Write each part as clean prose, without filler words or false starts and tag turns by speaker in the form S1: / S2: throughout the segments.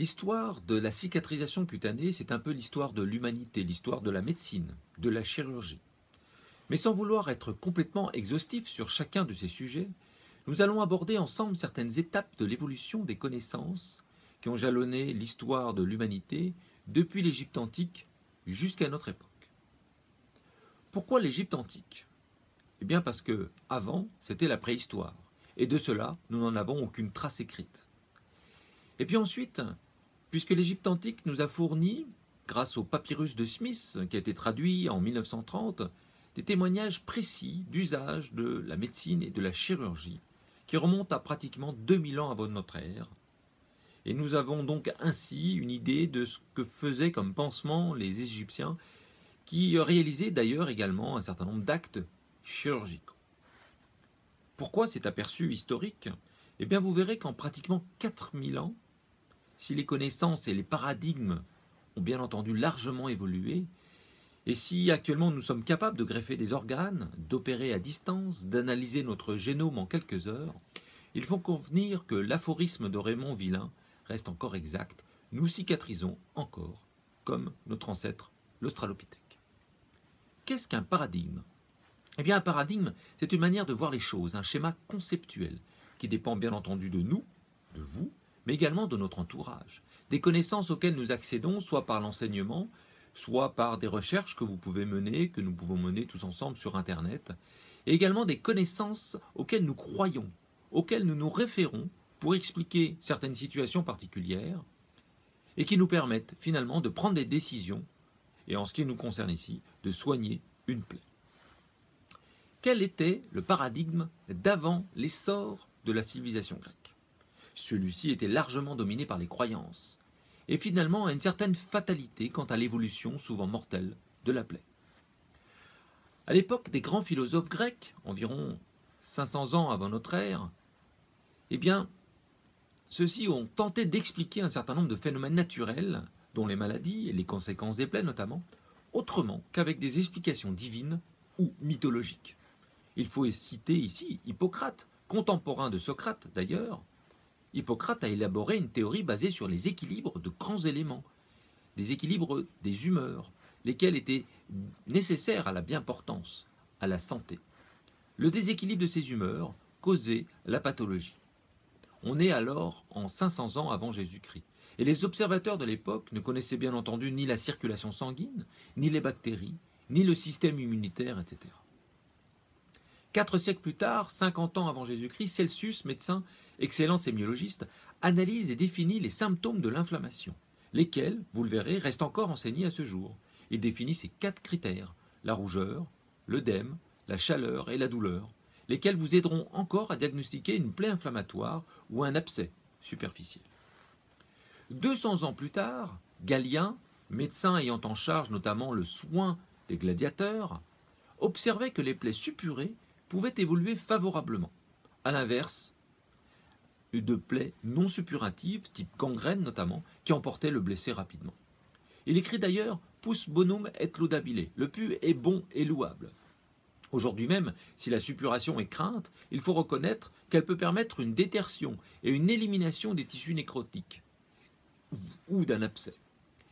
S1: L'histoire de la cicatrisation cutanée, c'est un peu l'histoire de l'humanité, l'histoire de la médecine, de la chirurgie. Mais sans vouloir être complètement exhaustif sur chacun de ces sujets, nous allons aborder ensemble certaines étapes de l'évolution des connaissances qui ont jalonné l'histoire de l'humanité depuis l'Égypte antique jusqu'à notre époque. Pourquoi l'Égypte antique? Eh bien parce que avant, c'était la préhistoire, et de cela, nous n'en avons aucune trace écrite. Et puis ensuite, puisque l'Égypte antique nous a fourni, grâce au papyrus de Smith, qui a été traduit en 1930, des témoignages précis d'usage de la médecine et de la chirurgie, qui remontent à pratiquement 2000 ans avant notre ère. Et nous avons donc ainsi une idée de ce que faisaient comme pansement les Égyptiens, qui réalisaient d'ailleurs également un certain nombre d'actes chirurgicaux. Pourquoi cet aperçu historique? Eh bien vous verrez qu'en pratiquement 4000 ans, si les connaissances et les paradigmes ont bien entendu largement évolué, et si actuellement nous sommes capables de greffer des organes, d'opérer à distance, d'analyser notre génome en quelques heures, il faut convenir que l'aphorisme de Raymond Villain reste encore exact. Nous cicatrisons encore, comme notre ancêtre l'Australopithèque. Qu'est-ce qu'un paradigme? Eh bien un paradigme, c'est une manière de voir les choses, un schéma conceptuel qui dépend bien entendu de nous, de vous, mais également de notre entourage, des connaissances auxquelles nous accédons, soit par l'enseignement, soit par des recherches que vous pouvez mener, que nous pouvons mener tous ensemble sur Internet, et également des connaissances auxquelles nous croyons, auxquelles nous nous référons pour expliquer certaines situations particulières, et qui nous permettent finalement de prendre des décisions, et en ce qui nous concerne ici, de soigner une plaie. Quel était le paradigme d'avant l'essor de la civilisation grecque? Celui-ci était largement dominé par les croyances, et finalement à une certaine fatalité quant à l'évolution souvent mortelle de la plaie. À l'époque des grands philosophes grecs, environ 500 ans avant notre ère, eh bien, ceux-ci ont tenté d'expliquer un certain nombre de phénomènes naturels, dont les maladies et les conséquences des plaies notamment, autrement qu'avec des explications divines ou mythologiques. Il faut citer ici Hippocrate, contemporain de Socrate d'ailleurs. Hippocrate a élaboré une théorie basée sur les équilibres de grands éléments, les équilibres des humeurs, lesquels étaient nécessaires à la bien-portance, à la santé. Le déséquilibre de ces humeurs causait la pathologie. On est alors en 500 ans avant Jésus-Christ. Et les observateurs de l'époque ne connaissaient bien entendu ni la circulation sanguine, ni les bactéries, ni le système immunitaire, etc. 4 siècles plus tard, 50 ans avant Jésus-Christ, Celsus, médecin, excellent sémiologiste, analyse et définit les symptômes de l'inflammation, lesquels, vous le verrez, restent encore enseignés à ce jour. Il définit ces 4 critères, la rougeur, l'œdème, la chaleur et la douleur, lesquels vous aideront encore à diagnostiquer une plaie inflammatoire ou un abcès superficiel. 200 ans plus tard, Galien, médecin ayant en charge notamment le soin des gladiateurs, observait que les plaies suppurées pouvaient évoluer favorablement. A l'inverse, de plaies non suppuratives, type gangrène notamment, qui emportaient le blessé rapidement. Il écrit d'ailleurs « Pus bonum et laudabile », le pu est bon et louable. Aujourd'hui même, si la suppuration est crainte, il faut reconnaître qu'elle peut permettre une détertion et une élimination des tissus nécrotiques ou d'un abcès.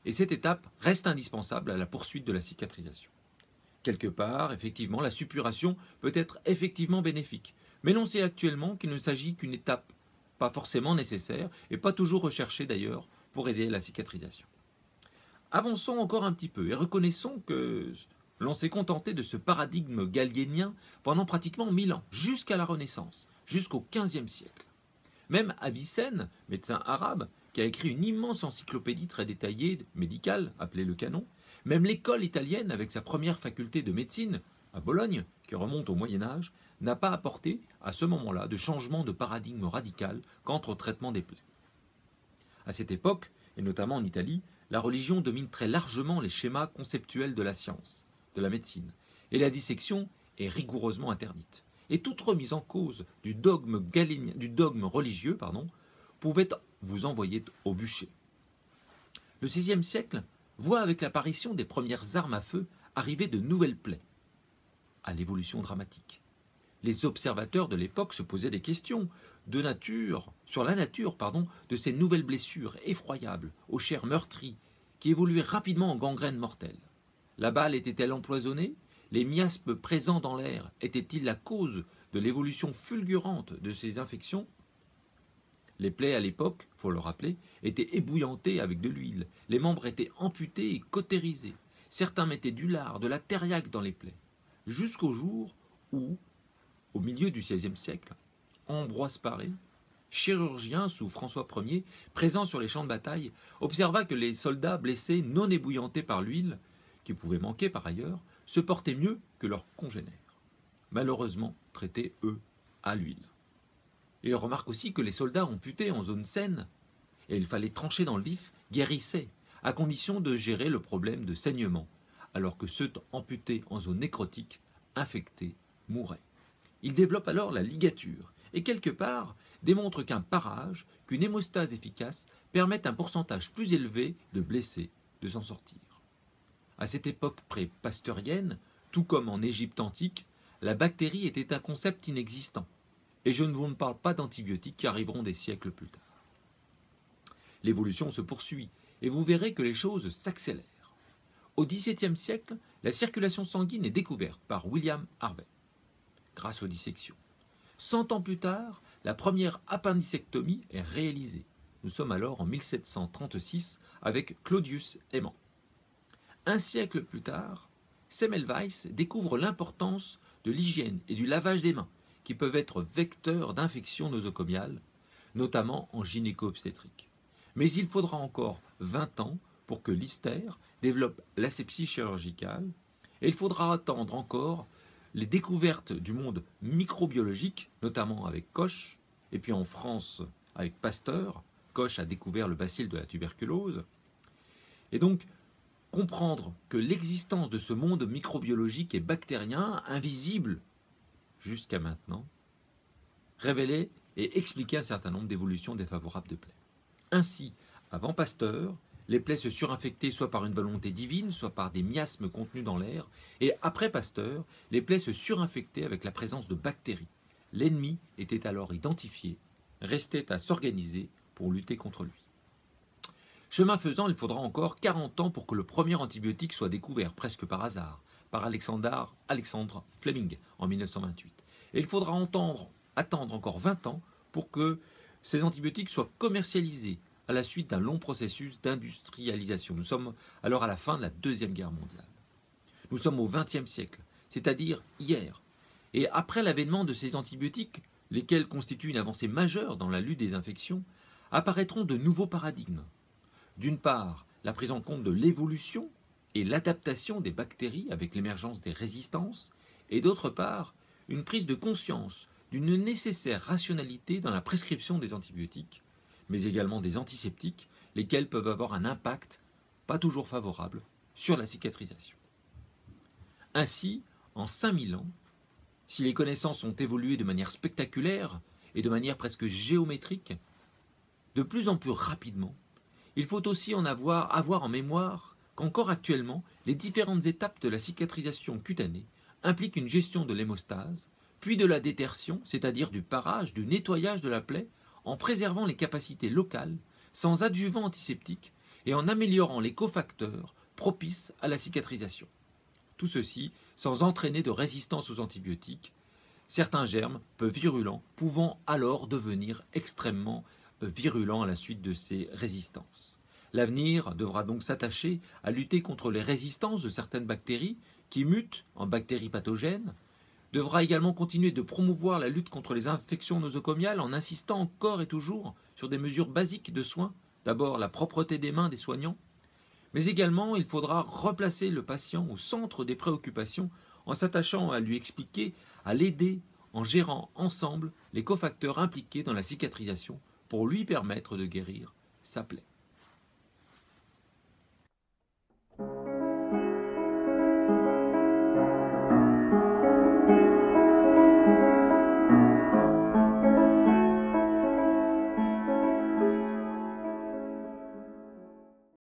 S1: Et cette étape reste indispensable à la poursuite de la cicatrisation. Quelque part, effectivement, la suppuration peut être effectivement bénéfique. Mais l'on sait actuellement qu'il ne s'agit qu'une étape pas forcément nécessaire et pas toujours recherchée d'ailleurs pour aider à la cicatrisation. Avançons encore un petit peu et reconnaissons que l'on s'est contenté de ce paradigme galiénien pendant pratiquement 1000 ans, jusqu'à la Renaissance, jusqu'au XVe siècle. Même Avicenne, médecin arabe, qui a écrit une immense encyclopédie très détaillée, médicale, appelée le Canon, même l'école italienne, avec sa première faculté de médecine, à Bologne, qui remonte au Moyen-Âge, n'a pas apporté, à ce moment-là, de changement de paradigme radical quant au traitement des plaies. À cette époque, et notamment en Italie, la religion domine très largement les schémas conceptuels de la science, de la médecine, et la dissection est rigoureusement interdite. Et toute remise en cause du dogme religieux pouvait vous envoyer au bûcher. Le VIe siècle voit avec l'apparition des premières armes à feu arriver de nouvelles plaies, à l'évolution dramatique. Les observateurs de l'époque se posaient des questions sur la nature de ces nouvelles blessures effroyables, aux chairs meurtries, qui évoluaient rapidement en gangrène mortelle. La balle était-elle empoisonnée? Les miasmes présents dans l'air étaient-ils la cause de l'évolution fulgurante de ces infections? Les plaies à l'époque, il faut le rappeler, étaient ébouillantées avec de l'huile, les membres étaient amputés et cautérisés. Certains mettaient du lard, de la thériaque dans les plaies, jusqu'au jour où, au milieu du XVIe siècle, Ambroise Paré, chirurgien sous François Ier, présent sur les champs de bataille, observa que les soldats blessés non ébouillantés par l'huile, qui pouvait manquer par ailleurs, se portaient mieux que leurs congénères, malheureusement traités, eux, à l'huile. Il remarque aussi que les soldats amputés en zone saine, et il fallait trancher dans le vif, guérissaient, à condition de gérer le problème de saignement, alors que ceux amputés en zone nécrotique, infectés, mouraient. Il développe alors la ligature, et quelque part démontre qu'un parage, qu'une hémostase efficace permettent un pourcentage plus élevé de blessés de s'en sortir. À cette époque pré-pasteurienne, tout comme en Égypte antique, la bactérie était un concept inexistant, et je ne vous parle pas d'antibiotiques qui arriveront des siècles plus tard. L'évolution se poursuit, et vous verrez que les choses s'accélèrent. Au XVIIe siècle, la circulation sanguine est découverte par William Harvey, grâce aux dissections. 100 ans plus tard, la première appendicectomie est réalisée. Nous sommes alors en 1736 avec Claudius Aimant. Un siècle plus tard, Semmelweis découvre l'importance de l'hygiène et du lavage des mains, qui peuvent être vecteurs d'infections nosocomiales, notamment en gynéco-obstétrique. Mais il faudra encore 20 ans pour que Lister développe l'asepsie chirurgicale, et il faudra attendre encore les découvertes du monde microbiologique, notamment avec Koch, et puis en France avec Pasteur. Koch a découvert le bacille de la tuberculose. Et donc, comprendre que l'existence de ce monde microbiologique et bactérien, invisible jusqu'à maintenant, révélait et expliquait un certain nombre d'évolutions défavorables de plaies. Ainsi, avant Pasteur, les plaies se surinfectaient soit par une volonté divine, soit par des miasmes contenus dans l'air, et après Pasteur, les plaies se surinfectaient avec la présence de bactéries. L'ennemi était alors identifié, restait à s'organiser pour lutter contre lui. Chemin faisant, il faudra encore 40 ans pour que le premier antibiotique soit découvert, presque par hasard, par Alexandre Fleming en 1928. Et il faudra attendre encore 20 ans pour que ces antibiotiques soient commercialisés à la suite d'un long processus d'industrialisation. Nous sommes alors à la fin de la Deuxième Guerre mondiale. Nous sommes au XXe siècle, c'est-à-dire hier. Et après l'avènement de ces antibiotiques, lesquels constituent une avancée majeure dans la lutte des infections, apparaîtront de nouveaux paradigmes. D'une part, la prise en compte de l'évolution et l'adaptation des bactéries avec l'émergence des résistances, et d'autre part, une prise de conscience d'une nécessaire rationalité dans la prescription des antibiotiques, mais également des antiseptiques, lesquels peuvent avoir un impact, pas toujours favorable, sur la cicatrisation. Ainsi, en 5000 ans, si les connaissances ont évolué de manière spectaculaire et de manière presque géométrique, de plus en plus rapidement, il faut aussi avoir en mémoire qu'encore actuellement, les différentes étapes de la cicatrisation cutanée impliquent une gestion de l'hémostase, puis de la détertion, c'est-à-dire du parage, du nettoyage de la plaie, en préservant les capacités locales, sans adjuvant antiseptique et en améliorant les cofacteurs propices à la cicatrisation. Tout ceci sans entraîner de résistance aux antibiotiques, certains germes, peu virulents, pouvant alors devenir extrêmement virulents à la suite de ces résistances. L'avenir devra donc s'attacher à lutter contre les résistances de certaines bactéries qui mutent en bactéries pathogènes, devra également continuer de promouvoir la lutte contre les infections nosocomiales en insistant encore et toujours sur des mesures basiques de soins, d'abord la propreté des mains des soignants, mais également il faudra replacer le patient au centre des préoccupations en s'attachant à lui expliquer, à l'aider en gérant ensemble les cofacteurs impliqués dans la cicatrisation pour lui permettre de guérir sa plaie.